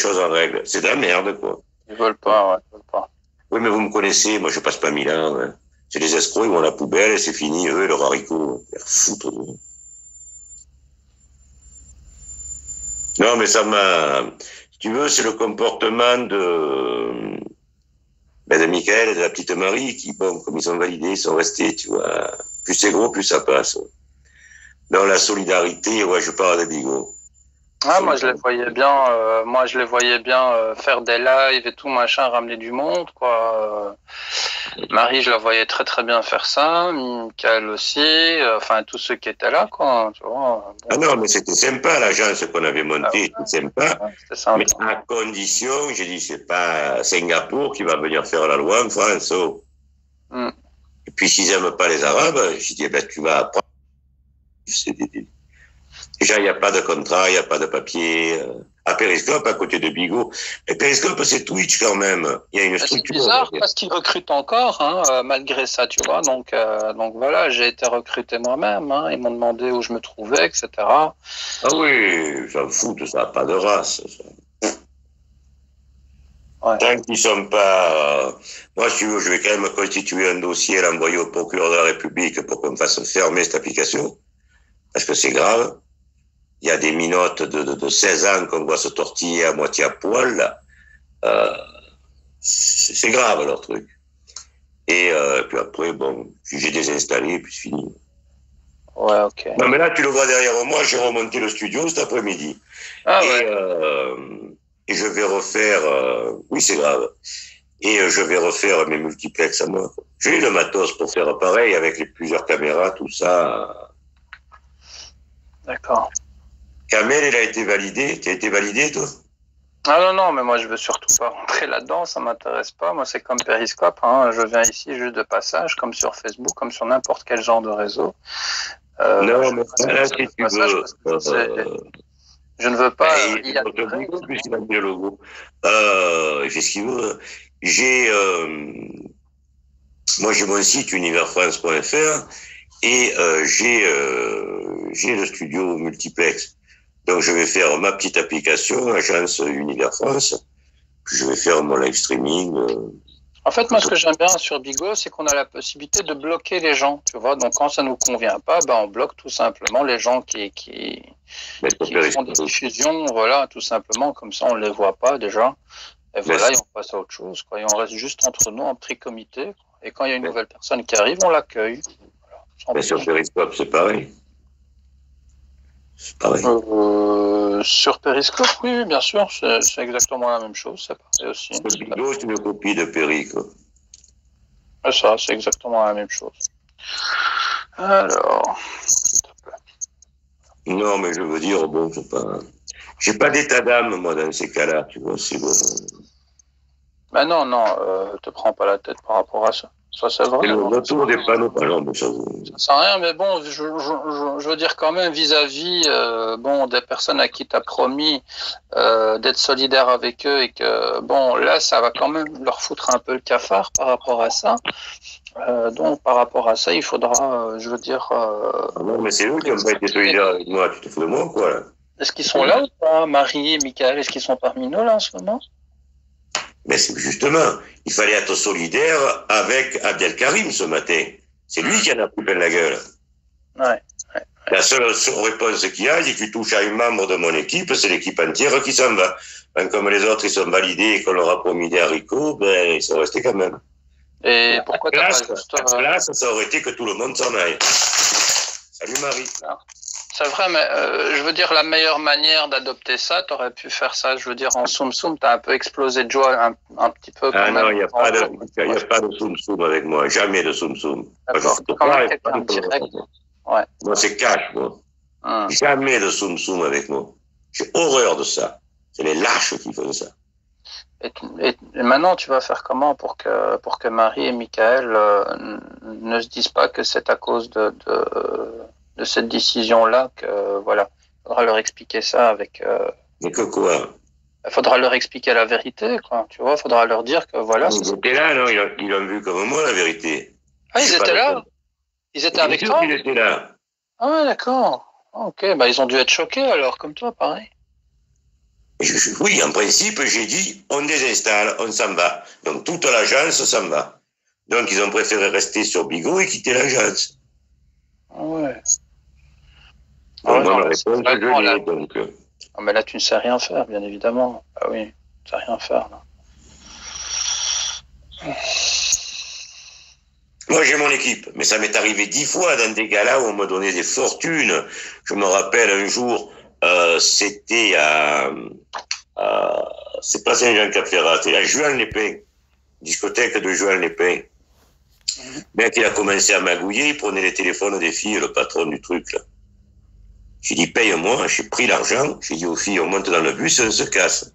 choses en règle. C'est de la merde, quoi. Ils veulent pas, ouais, ils veulent pas. Oui, mais vous me connaissez, moi je passe pas 1000 ans. Hein. C'est des escrocs, ils vont à la poubelle et c'est fini, eux, leur haricot. Foutre. Non, mais ça m'a... Si tu veux, c'est le comportement de Michael et de la petite Marie qui, bon, comme ils sont validés, ils sont restés, tu vois. Plus c'est gros, plus ça passe. Dans la solidarité, ouais, je parle de Bigot. Ah, moi je les voyais bien faire des lives et tout machin, ramener du monde quoi. Marie, je la voyais très très bien faire ça, Michael aussi, enfin tous ceux qui étaient là quoi, tu vois. Bon. Ah non, mais c'était sympa l'agence qu'on avait montée, c'était sympa. Ouais, c'était sympa. Mais à condition, j'ai dit, c'est pas Singapour qui va venir faire la loi en France. Oh. Et puis s'ils aiment pas les Arabes, j'ai dit, eh ben tu vas apprendre. Déjà, il n'y a pas de contrat, il n'y a pas de papier. À Periscope, à côté de Bigot. Mais Periscope, c'est Twitch quand même. Il y a une structure. C'est bizarre parce qu'ils recrutent encore, hein, malgré ça, tu vois. Donc voilà, j'ai été recruté moi-même. Hein, ils m'ont demandé où je me trouvais, etc. Ah oui, j'en fous, ça n'a pas de race. Ça. Ouais. Tant qu'ils ne sont pas... moi, si tu veux, je vais quand même constituer un dossier, l'envoyer au procureur de la République pour qu'on me fasse fermer cette application. Parce que c'est grave. Il y a des minottes de 16 ans qu'on voit se tortiller à moitié à poil, là. C'est grave, leur truc. Et puis après, bon, j'ai désinstallé, puis c'est fini. Ouais, ok. Non, mais là, tu le vois derrière moi, j'ai remonté le studio cet après-midi. Ah, et je vais refaire... oui, c'est grave. Et je vais refaire mes multiplex à moi. J'ai eu le matos pour faire pareil, avec les plusieurs caméras, tout ça. D'accord. Kamel, il a été validé. Tu as été validé, toi? Ah non, mais moi je veux surtout pas rentrer là-dedans, ça m'intéresse pas. Moi c'est comme Periscope, hein. Je viens ici juste de passage, comme sur Facebook, comme sur n'importe quel genre de réseau. Non, mais là, si tu veux... je ne veux pas... il a mis le logo. Il fait ce qu'il veut. Moi, j'ai mon site universfrance.fr et j'ai le studio multiplex. Donc, je vais faire ma petite application, agence Univers France. Puis, je vais faire mon live streaming. En fait, moi, ce que j'aime bien sur Bigot, c'est qu'on a la possibilité de bloquer les gens, tu vois. Donc, quand ça nous convient pas, ben, on bloque tout simplement les gens qui font des diffusions, voilà, tout simplement. Comme ça, on les voit pas déjà. Et voilà, et on passe à autre chose, quoi. Et on reste juste entre nous en petit comité. Quoi. Et quand il y a une nouvelle personne qui arrive, on l'accueille. Voilà, sur Periscope, c'est pareil. C'est pareil. Sur Periscope, oui, bien sûr, c'est exactement la même chose, c'est pareil aussi. Bigot, c'est une copie de Periscope. Ça, c'est exactement la même chose. Alors... Non, mais je veux dire, bon, c'est pas... J'ai pas d'état d'âme, moi, dans ces cas-là, tu vois, c'est bon. Ben non, te prends pas la tête par rapport à ça. Ça, c'est vrai. Le retour des panneaux, par exemple, ça sert à rien, mais bon, je veux dire quand même vis-à-vis des personnes à qui tu as promis d'être solidaire avec eux et que, bon, là, ça va quand même leur foutre un peu le cafard par rapport à ça. Donc, par rapport à ça, il faudra, je veux dire... non, mais c'est eux qui n'ont pas été solidaires avec moi. Tu te fous de moi, quoi, là? Est-ce qu'ils sont là ou pas, Marie et Michael? Est-ce qu'ils sont parmi nous, là, en ce moment? Mais c'est justement, il fallait être solidaire avec Abdelkarim ce matin. C'est lui qui en a pris plein la gueule. Ouais. La seule réponse qu'il y a, c'est que tu touches à un membre de mon équipe, c'est l'équipe entière qui s'en va. Ben, comme les autres, ils sont validés et qu'on leur a promis des haricots, ben, ils sont restés quand même. Et pourquoi t'as pas juste... Là, ça aurait été que tout le monde s'en aille. Salut Marie. C'est vrai, mais je veux dire, la meilleure manière d'adopter ça, tu aurais pu faire ça, je veux dire, en soum-soum, tu as un peu explosé de joie un petit peu. Ah non, il n'y a pas de soum-soum avec moi, jamais de soum-soum. D'accord, quand même quelqu'un direct. Ouais. Moi, c'est cash, moi. Jamais de soum-soum avec moi. J'ai horreur de ça. C'est les lâches qui font ça. Et maintenant, tu vas faire comment pour que Marie et Michael ne se disent pas que c'est à cause de cette décision-là que, voilà, il faudra leur expliquer ça avec... Mais que quoi? Il faudra leur expliquer la vérité, quoi. Tu vois, il faudra leur dire que, voilà... Ils étaient là, non? Ils l'ont vu comme moi, la vérité. Ah, ils étaient là? Ils étaient avec toi? Ils étaient là. Ah ouais, d'accord. Ok, bah ils ont dû être choqués alors, comme toi, pareil. Oui, en principe, j'ai dit, on désinstalle, on s'en va. Donc, toute l'agence s'en va. Donc, ils ont préféré rester sur Bigot et quitter l'agence. Ah ouais. Donc, moi, ma réponse, je l'ai, donc... Ah, mais là, tu ne sais rien faire, bien évidemment. Ah oui, tu ne sais rien faire, là. Moi, j'ai mon équipe, mais ça m'est arrivé 10 fois dans des galas où on me donnait des fortunes. Je me rappelle un jour, c'était c'est pas Saint-Jean-Cap-Ferrat, c'est à Juan-les-Pins, discothèque de Juan-les-Pins. Le mec, il a commencé à magouiller, il prenait les téléphones des filles, le patron du truc, là. J'ai dit, paye-moi, j'ai pris l'argent, j'ai dit aux filles, on monte dans le bus, on se casse.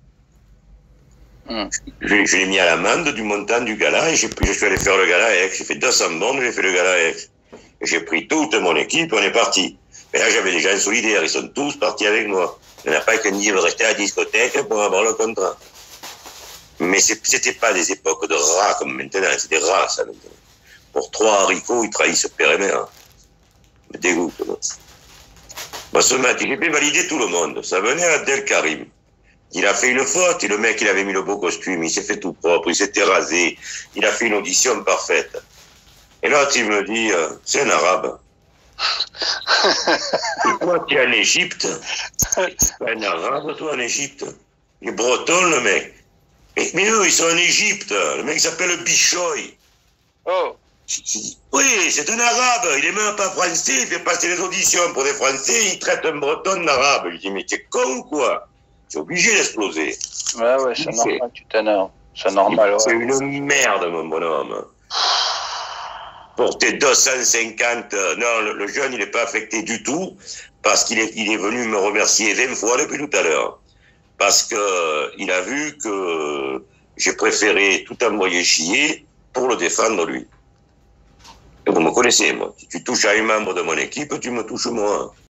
Je l'ai mis à l'amende du montant du gala et je suis allé faire le gala à Aix. J'ai fait 200 bornes, j'ai fait le gala à Aix. Et j'ai pris toute mon équipe, on est parti. Mais là, j'avais des gens solidaires, ils sont tous partis avec moi. Il n'y en a pas qu'un qui veut rester à la discothèque pour avoir le contrat. Mais c'était pas des époques de rats comme maintenant, c'est des rats, ça, maintenant. Pour 3 haricots, ils trahissent père et mère. Me dégoûte, moi. Moi, ce matin, j'ai fait valider tout le monde. Ça venait à Abdel Karim. Il a fait une faute, et le mec, il avait mis le beau costume, il s'est fait tout propre, il s'était rasé, il a fait une audition parfaite. Et l'autre, il me dit, c'est un arabe. Et toi, tu es en Égypte. Un arabe, toi, en Égypte. Il est breton, le mec. Mais eux, ils sont en Égypte. Le mec s'appelle Bichoy. Oh. Oui, c'est un arabe, il est même pas français, il fait passer les auditions pour des français, il traite un breton d'arabe. Je dis, mais t'es con ou quoi? T'es obligé d'exploser. Ouais, c'est normal, tu t'énerves. C'est normal, ouais. C'est une merde, mon bonhomme. Pour tes 250, non, le jeune, il n'est pas affecté du tout, parce qu'il est venu me remercier 20 fois depuis tout à l'heure. Parce que il a vu que j'ai préféré tout envoyer chier pour le défendre, lui. Et vous me connaissez, moi. Si tu touches à un membre de mon équipe, tu me touches moi.